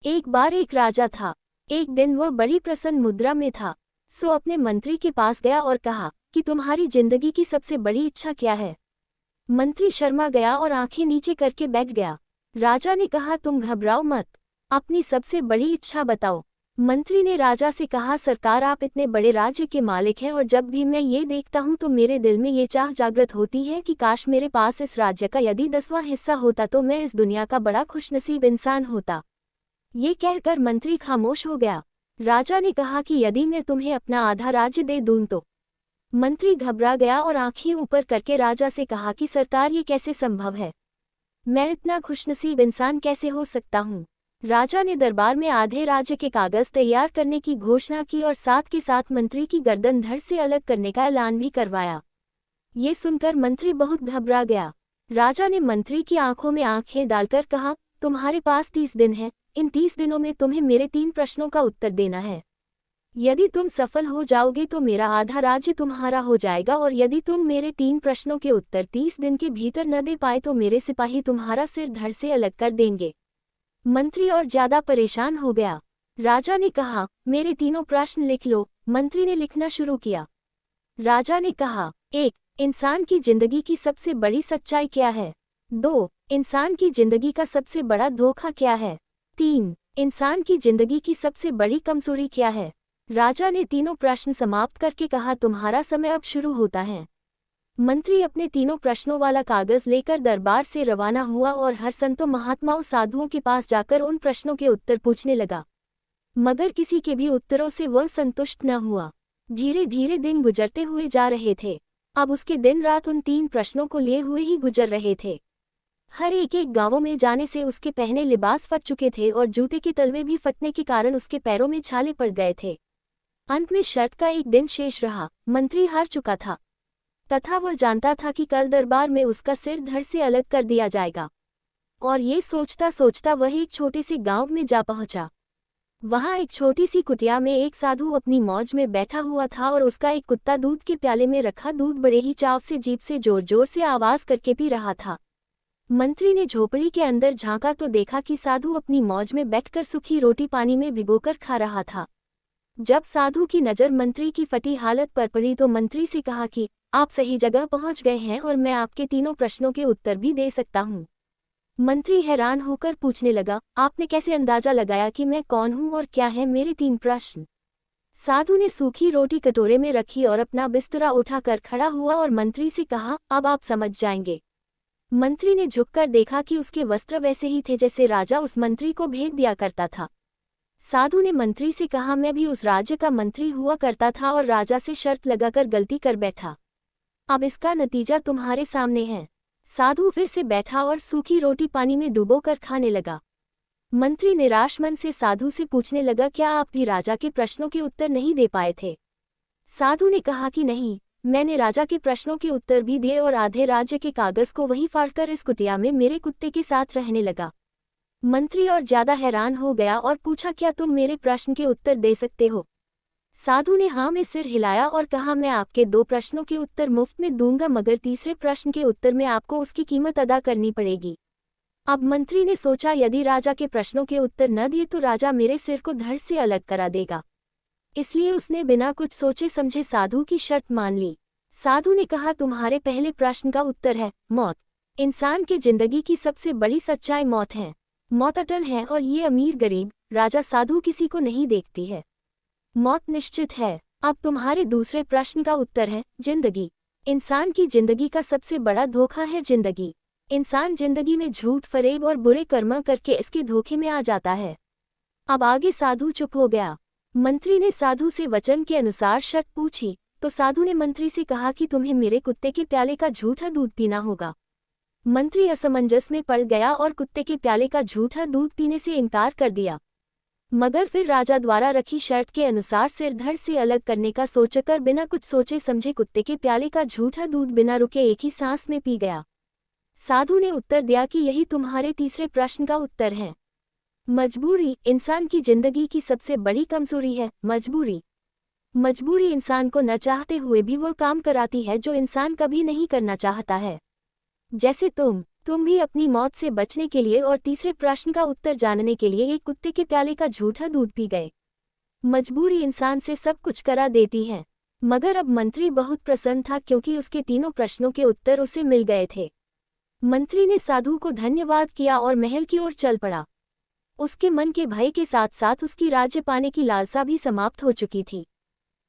एक बार एक राजा था। एक दिन वह बड़ी प्रसन्न मुद्रा में था। सो अपने मंत्री के पास गया और कहा कि तुम्हारी जिंदगी की सबसे बड़ी इच्छा क्या है। मंत्री शर्मा गया और आंखें नीचे करके बैठ गया। राजा ने कहा, तुम घबराओ मत, अपनी सबसे बड़ी इच्छा बताओ। मंत्री ने राजा से कहा, सरकार, आप इतने बड़े राज्य के मालिक हैं और जब भी मैं ये देखता हूँ तो मेरे दिल में ये चाह जागृत होती है कि काश मेरे पास इस राज्य का यदि 10वां हिस्सा होता तो मैं इस दुनिया का बड़ा खुशनसीब इंसान होता। ये कहकर मंत्री खामोश हो गया। राजा ने कहा कि यदि मैं तुम्हें अपना आधा राज्य दे दूं तो। मंत्री घबरा गया और आंखें ऊपर करके राजा से कहा कि सरकार, ये कैसे संभव है, मैं इतना खुशनसीब इंसान कैसे हो सकता हूँ। राजा ने दरबार में आधे राज्य के कागज तैयार करने की घोषणा की और साथ के साथ मंत्री की गर्दन धड़ से अलग करने का ऐलान भी करवाया। ये सुनकर मंत्री बहुत घबरा गया। राजा ने मंत्री की आंखों में आंखें डालकर कहा, तुम्हारे पास 30 दिन है। इन 30 दिनों में तुम्हें मेरे 3 प्रश्नों का उत्तर देना है। यदि तुम सफल हो जाओगे तो मेरा आधा राज्य तुम्हारा हो जाएगा और यदि तुम मेरे 3 प्रश्नों के उत्तर 30 दिन के भीतर न दे पाए तो मेरे सिपाही तुम्हारा सिर धड़ से अलग कर देंगे। मंत्री और ज्यादा परेशान हो गया। राजा ने कहा, मेरे तीनों प्रश्न लिख लो। मंत्री ने लिखना शुरू किया। राजा ने कहा, 1. इंसान की जिंदगी की सबसे बड़ी सच्चाई क्या है। 2. इंसान की जिंदगी का सबसे बड़ा धोखा क्या है। 3. इंसान की जिंदगी की सबसे बड़ी कमजोरी क्या है। राजा ने तीनों प्रश्न समाप्त करके कहा, तुम्हारा समय अब शुरू होता है। मंत्री अपने तीनों प्रश्नों वाला कागज लेकर दरबार से रवाना हुआ और हर संतों, महात्माओं, साधुओं के पास जाकर उन प्रश्नों के उत्तर पूछने लगा, मगर किसी के भी उत्तरों से वह संतुष्ट न हुआ। धीरे धीरे दिन गुजरते हुए जा रहे थे। अब उसके दिन रात उन 3 प्रश्नों को लिए हुए ही गुजर रहे थे। हर एक गांवों में जाने से उसके पहने लिबास फट चुके थे और जूते के तलवे भी फटने के कारण उसके पैरों में छाले पड़ गए थे। अंत में शर्त का एक दिन शेष रहा। मंत्री हार चुका था तथा वह जानता था कि कल दरबार में उसका सिर धड़ से अलग कर दिया जाएगा। और ये सोचता सोचता वह एक छोटे से गांव में जा पहुंचा। वहां एक छोटी सी कुटिया में एक साधु अपनी मौज में बैठा हुआ था और उसका एक कुत्ता दूध के प्याले में रखा दूध बड़े ही चाव से जीभ से जोर जोर से आवाज करके पी रहा था। मंत्री ने झोपड़ी के अंदर झांका तो देखा कि साधु अपनी मौज में बैठकर सूखी रोटी पानी में भिगोकर खा रहा था। जब साधु की नज़र मंत्री की फटी हालत पर पड़ी तो मंत्री से कहा कि आप सही जगह पहुंच गए हैं और मैं आपके तीनों प्रश्नों के उत्तर भी दे सकता हूं। मंत्री हैरान होकर पूछने लगा, आपने कैसे अंदाजा लगाया कि मैं कौन हूं और क्या है मेरे 3 प्रश्न। साधु ने सूखी रोटी कटोरे में रखी और अपना बिस्तरा उठाकर खड़ा हुआ और मंत्री से कहा, अब आप समझ जाएंगे। मंत्री ने झुककर देखा कि उसके वस्त्र वैसे ही थे जैसे राजा उस मंत्री को भेज दिया करता था। साधु ने मंत्री से कहा, मैं भी उस राज्य का मंत्री हुआ करता था और राजा से शर्त लगाकर गलती कर बैठा। अब इसका नतीजा तुम्हारे सामने है। साधु फिर से बैठा और सूखी रोटी पानी में डुबोकर खाने लगा। मंत्री निराश मन से साधु से पूछने लगा, क्या आप भी राजा के प्रश्नों के उत्तर नहीं दे पाए थे। साधु ने कहा कि नहीं, मैंने राजा के प्रश्नों के उत्तर भी दिए और आधे राज्य के कागज को वहीं फाड़कर इस कुटिया में मेरे कुत्ते के साथ रहने लगा। मंत्री और ज्यादा हैरान हो गया और पूछा, क्या तुम मेरे प्रश्न के उत्तर दे सकते हो। साधु ने हाँ में सिर हिलाया और कहा, मैं आपके 2 प्रश्नों के उत्तर मुफ्त में दूंगा, मगर तीसरे प्रश्न के उत्तर में आपको उसकी कीमत अदा करनी पड़ेगी। अब मंत्री ने सोचा, यदि राजा के प्रश्नों के उत्तर न दिए तो राजा मेरे सिर को धड़ से अलग करा देगा। इसलिए उसने बिना कुछ सोचे समझे साधु की शर्त मान ली। साधु ने कहा, तुम्हारे पहले प्रश्न का उत्तर है मौत। इंसान की जिंदगी की सबसे बड़ी सच्चाई मौत है। मौत अटल है और ये अमीर गरीब, राजा साधु किसी को नहीं देखती है। मौत निश्चित है। अब तुम्हारे दूसरे प्रश्न का उत्तर है जिंदगी। इंसान की जिंदगी का सबसे बड़ा धोखा है जिंदगी। इंसान जिंदगी में झूठ, फरेब और बुरे कर्म करके इसके धोखे में आ जाता है। अब आगे साधु चुप हो गया। मंत्री ने साधु से वचन के अनुसार शर्त पूछी तो साधु ने मंत्री से कहा कि तुम्हें मेरे कुत्ते के प्याले का झूठा दूध पीना होगा। मंत्री असमंजस में पड़ गया और कुत्ते के प्याले का झूठा दूध पीने से इनकार कर दिया। मगर फिर राजा द्वारा रखी शर्त के अनुसार सिर धड़ से अलग करने का सोचकर बिना कुछ सोचे समझे कुत्ते के प्याले का झूठा दूध बिना रुके एक ही सांस में पी गया। साधु ने उत्तर दिया कि यही तुम्हारे तीसरे प्रश्न का उत्तर है। मजबूरी इंसान की जिंदगी की सबसे बड़ी कमजोरी है। मजबूरी इंसान को न चाहते हुए भी वो काम कराती है जो इंसान कभी नहीं करना चाहता है। जैसे तुम तुम भी अपनी मौत से बचने के लिए और तीसरे प्रश्न का उत्तर जानने के लिए एक कुत्ते के प्याले का झूठा दूध पी गए। मजबूरी इंसान से सब कुछ करा देती है। मगर अब मंत्री बहुत प्रसन्न था क्योंकि उसके तीनों प्रश्नों के उत्तर उसे मिल गए थे। मंत्री ने साधु को धन्यवाद किया और महल की ओर चल पड़ा। उसके मन के भय के साथ साथ उसकी राज्य पाने की लालसा भी समाप्त हो चुकी थी।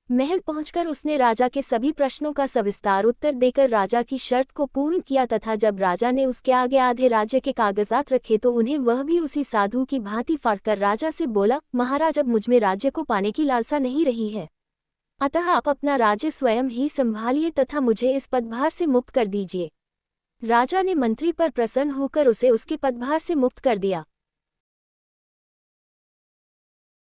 महल पहुंचकर उसने राजा के सभी प्रश्नों का सविस्तार उत्तर देकर राजा की शर्त को पूर्ण किया तथा जब राजा ने उसके आगे आधे राज्य के कागजात रखे तो उन्हें वह भी उसी साधु की भांति फाड़कर राजा से बोला, महाराज, अब मुझमें राज्य को पाने की लालसा नहीं रही है, अतः आप अपना राज्य स्वयं ही संभालिए तथा मुझे इस पदभार से मुक्त कर दीजिए। राजा ने मंत्री पर प्रसन्न होकर उसे उसके पदभार से मुक्त कर दिया।